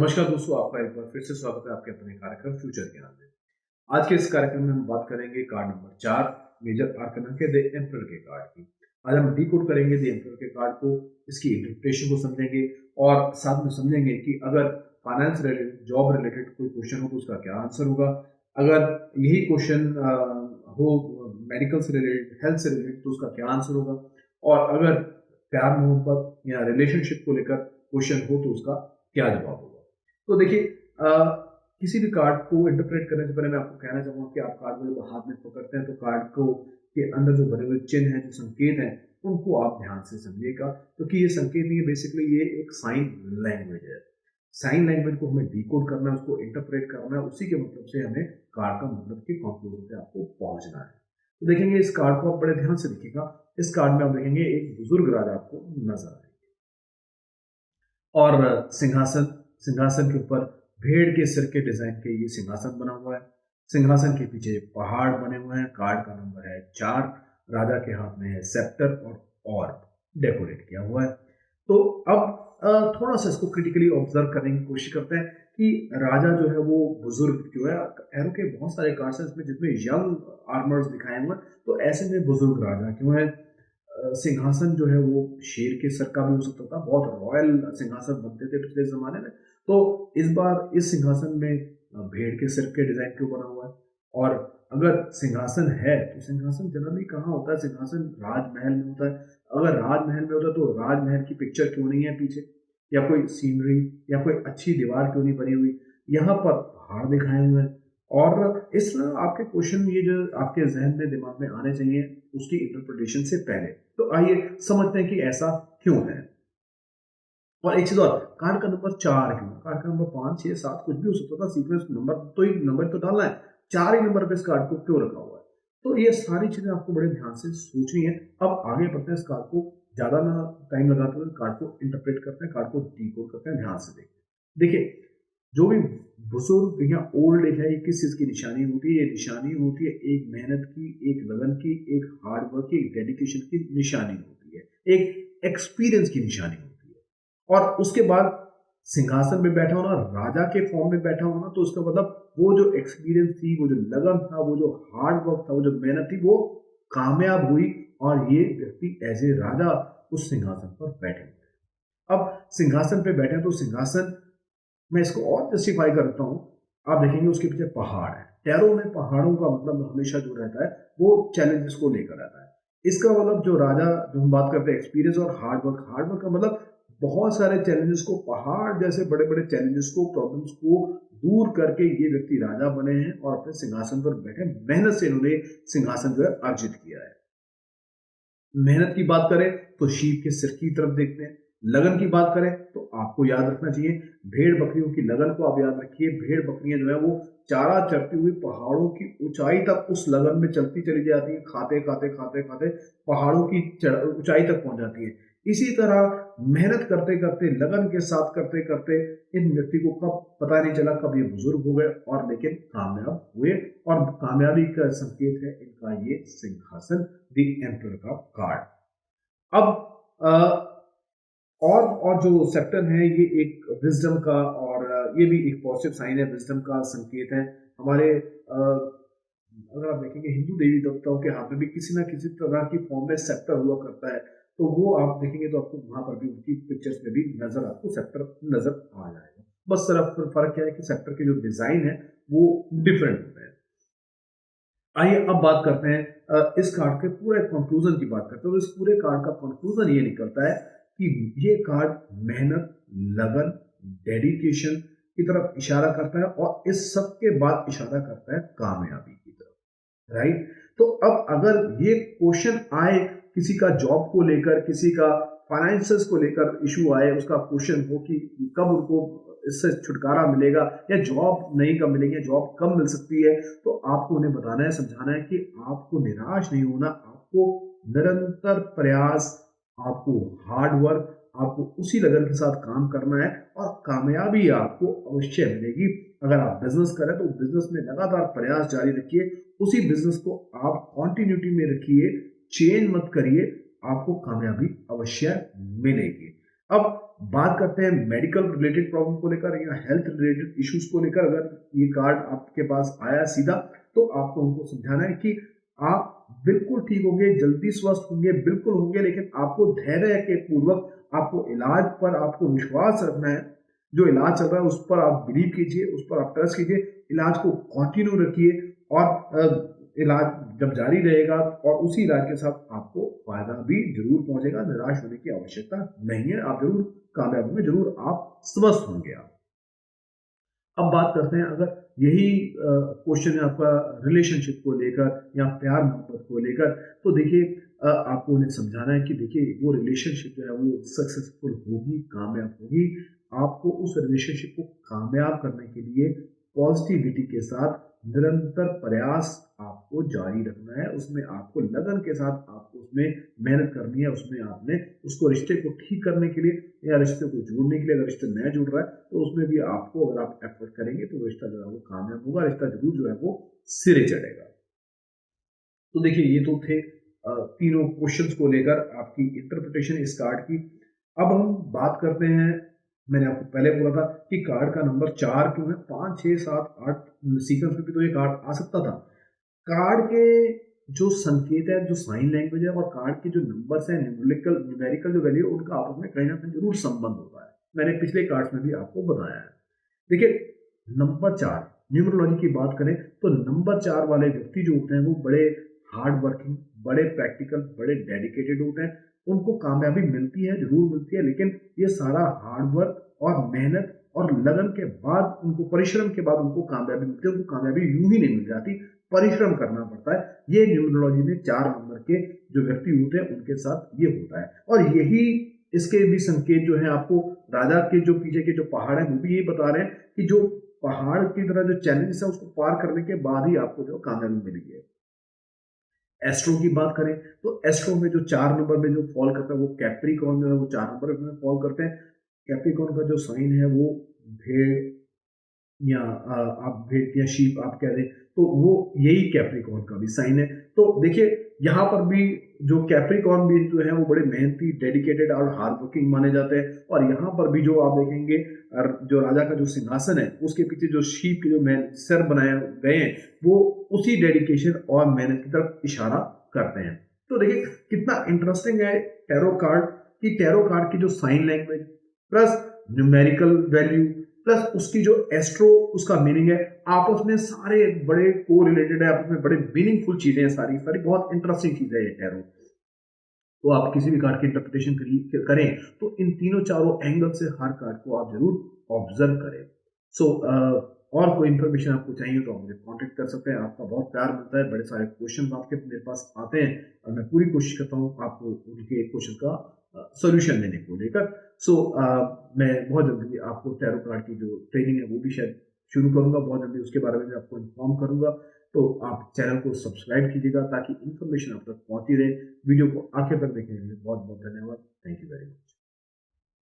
नमस्कार दोस्तों, आपका एक बार फिर से स्वागत है आपके अपने कार्यक्रम फ्यूचर ज्ञान में। आज के इस कार्यक्रम में हम बात करेंगे कार्ड नंबर 4 मेजर आर्कना के द एम्परर के कार्ड की। आज हम डिकोड करेंगे द एम्परर के कार्ड को, इसकी इंटरप्रिटेशन को समझेंगे और साथ में समझेंगे कि अगर फाइनेंस रिलेटेड, जॉब रिलेटेड कोई क्वेश्चन हो तो उसका क्या आंसर होगा। अगर यही क्वेश्चन हो मेडिकल से रिलेटेड, हेल्थ से रिलेटेड, तो उसका क्या आंसर होगा। और अगर प्यार मोहब्बत या रिलेशनशिप को लेकर क्वेश्चन हो तो उसका क्या जवाब होगा। तो देखिए, किसी भी कार्ड को इंटरप्रेट करने से पहले मैं आपको कहना चाहूँगा कि आप कार्ड को जब हाथ में पकड़ते हैं तो कार्ड को के अंदर जो बने हुए चिन्ह हैं, जो संकेत हैं, उनको आप ध्यान से समझिएगा, क्योंकि ये संकेत नहीं है, बेसिकली ये एक साइन लैंग्वेज है। साइन लैंग्वेज को हमें डिकोड करना है, उसको इंटरप्रेट करना है, उसी के मतलब से हमें कार्ड का मतलब के कंक्लूजन पे आपको पहुंचना है। तो देखेंगे इस कार्ड को, आप बड़े ध्यान से देखिएगा। इस कार्ड में आप देखेंगे एक बुजुर्ग राजा आपको नजर आएंगे और सिंहासन सिंहासन के ऊपर भेड़ के सिर के डिजाइन के ये सिंहासन बना हुआ है। सिंहासन के पीछे पहाड़ बने हुए हैं। कार्ड का नंबर है 4। राजा के हाथ में है सेप्टर और डेकोरेट किया हुआ है। तो अब थोड़ा सा इसको क्रिटिकली ऑब्जर्व करने की कोशिश करते हैं कि राजा जो है वो बुजुर्ग क्यों है। एरो के बहुत सारे कार्ड्स हैं इसमें जिसमें यंग आर्मर्स दिखाए हुए हैं, तो ऐसे में बुजुर्ग राजा क्यों है। सिंहासन जो है वो शेर के सर का भी हो सकता था, बहुत रॉयल सिंहासन बनते थे पिछले जमाने में। तो इस बार इस सिंहासन में भेड़ के सिर के डिजाइन क्यों बना हुआ है। और अगर सिंहासन है तो सिंहासन जनरली कहाँ होता है, सिंहासन राजमहल में होता है। अगर राजमहल में होता है तो राजमहल की पिक्चर क्यों नहीं है पीछे, या कोई सीनरी या कोई अच्छी दीवार क्यों नहीं बनी हुई। यहाँ पर पहाड़ दिखाए हुए हैं। और इस तरह आपके क्वेश्चन ये जो आपके जहन में दिमाग में आने चाहिए उसकी इंटरप्रिटेशन से पहले। तो आइए समझते हैं कि ऐसा क्यों है। और एक चीज और, कार्ड का नंबर 4 क्यों, कार्ड का नंबर 5, 6, 7 कुछ भी हो सकता था, सीक्वेंस नंबर तो ही नंबर तो डालना है, 4 ही नंबर पे इस कार्ड को क्यों रखा हुआ है। तो ये सारी चीजें आपको बड़े ध्यान से सोचनी है। अब आगे बढ़ते हैं, इस कार्ड को ज्यादा ना टाइम लगाते हुए कार्ड को इंटरप्रेट करते हैं, कार्ड को डिकोड करते हैं। ध्यान से देखिए, जो भी बुजुर्ग या ओल्ड एज है, ये किस चीज की निशानी होती है। ये निशानी होती है एक मेहनत की, एक लगन की, एक हार्ड वर्क की, एक डेडिकेशन की निशानी होती है, एक एक्सपीरियंस की निशानी होती है। और उसके बाद सिंहासन में बैठा होना, राजा के फॉर्म में बैठा होना, तो उसका मतलब वो जो एक्सपीरियंस थी, वो जो लगन था, वो जो हार्ड वर्क था, वो जो मेहनत थी, वो कामयाब हुई और ये व्यक्ति एज ए राजा उस सिंहासन पर बैठे हुए। अब सिंहासन पे बैठे तो सिंहासन, मैं इसको और जस्टिफाई करता हूँ। आप देखेंगे उसके पीछे पहाड़ है। टैरो में पहाड़ों का मतलब हमेशा जो रहता है वो चैलेंजेस को लेकर रहता है। इसका मतलब जो राजा, जो हम बात करते हैं एक्सपीरियंस और हार्ड वर्क का मतलब बहुत सारे चैलेंजेस को, पहाड़ जैसे बड़े बड़े चैलेंजेस को, प्रॉब्लम्स को दूर करके ये व्यक्ति राजा बने हैं और अपने सिंहासन पर बैठे, मेहनत से इन्होंने सिंहासन जो है अर्जित किया है। मेहनत की बात करें तो शीप के सिर की तरफ देखते हैं। लगन की बात करें तो आपको याद रखना चाहिए भेड़ बकरियों की लगन को आप याद रखिए। भेड़ बकरियां जो है वो चारा चरती हुई पहाड़ों की ऊंचाई तक उस लगन में चलती चली जाती है, खाते खाते खाते खाते पहाड़ों की ऊंचाई तक पहुंच जाती है। इसी तरह मेहनत करते करते, लगन के साथ करते करते इन व्यक्ति को कब पता नहीं चला, कब ये बुजुर्ग हो गए और लेकिन कामयाब हुए। और कामयाबी का संकेत है इनका ये सिंहासन, द एम्परर का कार्ड। अब और जो सेप्टन है ये एक विजडम का, और ये भी एक पॉजिटिव साइन है, विजडम का संकेत है। हमारे अगर आप देखेंगे हिंदू देवी देवताओं के हाथ में भी किसी ना किसी तरह की फॉर्म में सेप्टर हुआ करता है, तो वो आप देखेंगे तो आपको वहां पर भी उनकी पिक्चर्स में भी नजर, आपको सेप्टर नजर आ जाएगा। बस सिर्फ फर्क क्या है कि सेप्टर के जो डिजाइन है वो डिफरेंट होते हैं। आइए अब बात करते हैं इस कार्ड के पूरे कंक्लूजन की बात करते हैं। तो इस पूरे कार्ड का कंक्लूजन ये निकलता है कि ये कार्ड मेहनत, लगन, डेडिकेशन की तरफ इशारा करता है और इस सब के बाद इशारा करता है कामयाबी की तरफ, राइट। तो अब अगर ये क्वेश्चन आए किसी का जॉब को लेकर, किसी का फाइनेंसेस को लेकर इशू आए, उसका क्वेश्चन हो कि कब उनको इससे छुटकारा मिलेगा या जॉब नहीं कब मिलेगी, जॉब कब मिल सकती है, तो आपको उन्हें बताना है, समझाना है कि आपको निराश नहीं होना, आपको निरंतर प्रयास, आपको हार्ड वर्क, आपको उसी लगन के साथ काम करना है और कामयाबी आपको अवश्य मिलेगी। अगर आप बिजनेस करें तो बिजनेस में लगातार प्रयास जारी रखिए, उसी बिजनेस को आप कॉन्टिन्यूटी में रखिए, चेंज मत करिए, आपको कामयाबी अवश्य मिलेगी। अब बात करते हैं मेडिकल रिलेटेड प्रॉब्लम को लेकर या हेल्थ रिलेटेड इश्यूज को लेकर, अगर ये कार्ड आपके पास आया सीधा तो आपको उनको समझाना है कि आप बिल्कुल ठीक होंगे, जल्दी स्वस्थ होंगे, बिल्कुल होंगे, लेकिन आपको धैर्य के पूर्वक आपको इलाज पर आपको विश्वास रखना है। जो इलाज चल रहा है उस पर आप बिलीव कीजिए, उस पर आप ट्रस्ट कीजिए, इलाज को कंटिन्यू रखिए और इलाज जब जारी रहेगा और उसी इलाज के साथ आपको फायदा भी जरूर पहुंचेगा। निराश होने की आवश्यकता नहीं है, आप जरूर कामयाब होंगे, जरूर आप स्वस्थ होंगे आप। अब बात करते हैं, अगर यही क्वेश्चन है आपका रिलेशनशिप को लेकर या प्यार मोहब्बत को लेकर, तो देखिए आपको उन्हें समझाना है कि देखिए वो रिलेशनशिप जो है वो सक्सेसफुल होगी, कामयाब होगी। आपको उस रिलेशनशिप को कामयाब करने के लिए पॉजिटिविटी के साथ निरंतर प्रयास आपको जारी रखना है, उसमें आपको लगन के साथ आपको उसमें मेहनत करनी है, उसमें आपने उसको रिश्ते को ठीक करने के लिए या रिश्ते को जोड़ने के लिए, अगर रिश्ता नया जुड़ रहा है तो उसमें भी आपको अगर आप एफर्ट करेंगे तो रिश्ता जो है वो कामयाब होगा, रिश्ता जरूर जो है वो सिरे चढ़ेगा। तो देखिए ये तो थे तीनों क्वेश्चंस को लेकर आपकी इंटरप्रिटेशन इस कार्ड की। अब हम बात करते हैं, मैंने आपको पहले बोला था कि कार्ड का नंबर 4 क्यों है, 5 6 7 8 सीक्वेंस में भी तो ये कार्ड आ सकता था। कार्ड के जो संकेत है, जो साइन लैंग्वेज है और कार्ड के जो नंबर्स हैं, न्यूमेरिकल जो वैल्यू, उनका आपस में कहीं ना कहीं जरूर संबंध होता है। मैंने पिछले कार्ड्स में भी आपको बताया है। देखिए नंबर 4, न्यूमरोलॉजी की बात करें तो नंबर 4 वाले व्यक्ति जो होते हैं वो बड़े हार्ड वर्किंग, बड़े प्रैक्टिकल, बड़े डेडिकेटेड होते हैं। उनको कामयाबी मिलती है, जरूर मिलती है, लेकिन ये सारा हार्ड वर्क और मेहनत और लगन के बाद, उनको परिश्रम के बाद उनको कामयाबी मिलती है। उनको कामयाबी यूं ही नहीं मिल जाती, परिश्रम करना पड़ता है। ये न्यूमरोलॉजी में 4 नंबर के जो व्यक्ति होते हैं उनके साथ ये होता है। और यही इसके भी संकेत जो है आपको राजा के जो पीछे के जो पहाड़ है वो भी यही बता रहे हैं कि जो पहाड़ की तरह जो चैलेंज है उसको पार करने के बाद ही आपको जो कामयाबी मिलेगी है। एस्ट्रो की बात करें तो एस्ट्रो में जो 4 नंबर में जो फॉल करता है वो कैप्रिकॉर्न जो है वो 4 नंबर में फॉल करते हैं। कैप्रिकॉर्न का जो साइन है वो भेड़ या आप भेड़ या शीप आप कह दें तो वो यही कैप्रिकॉर्न का भी साइन है। तो देखिए यहाँ पर भी जो कैप्रिकॉर्न भी जो है वो बड़े मेहनती, डेडिकेटेड और हार्ड वर्किंग माने जाते हैं। और यहाँ पर भी जो आप देखेंगे जो राजा का जो सिंहासन है उसके पीछे जो शीप के जो सर बनाए गए हैं वो उसी डेडिकेशन और मेहनत की तरफ इशारा करते हैं। तो देखिए कितना इंटरेस्टिंग है टैरो कार्ड, कि टैरो कार्ड की जो sign language plus numerical value plus उसकी जो एस्ट्रो उसका मीनिंग है, आपस में सारे बड़े को रिलेटेड है, आपस में बड़े मीनिंगफुल चीजें हैं, सारी सारी बहुत इंटरेस्टिंग चीजें है ये टैरो। तो आप किसी भी कार्ड की इंटरप्रिटेशन करें तो इन तीनों चारों एंगल से हर कार्ड को आप जरूर ऑब्जर्व करें। सो और कोई इन्फॉर्मेशन आपको चाहिए तो आप मुझे कांटेक्ट कर सकते हैं। आपका बहुत प्यार मिलता है, बड़े सारे क्वेश्चन आपके मेरे पास आते हैं और मैं पूरी कोशिश करता हूँ आपको उनके क्वेश्चन का सोल्यूशन देने को लेकर। सो मैं बहुत जल्दी आपको टैरो कार्ड की जो ट्रेनिंग है वो भी शायद शुरू करूंगा, बहुत जल्दी उसके बारे में भी आपको इन्फॉर्म करूंगा। तो आप चैनल को सब्सक्राइब कीजिएगा ताकि इन्फॉर्मेशन आप तक पहुंचती रहे। वीडियो को आखिर तक देखने के लिए बहुत बहुत धन्यवाद। Thank you very much.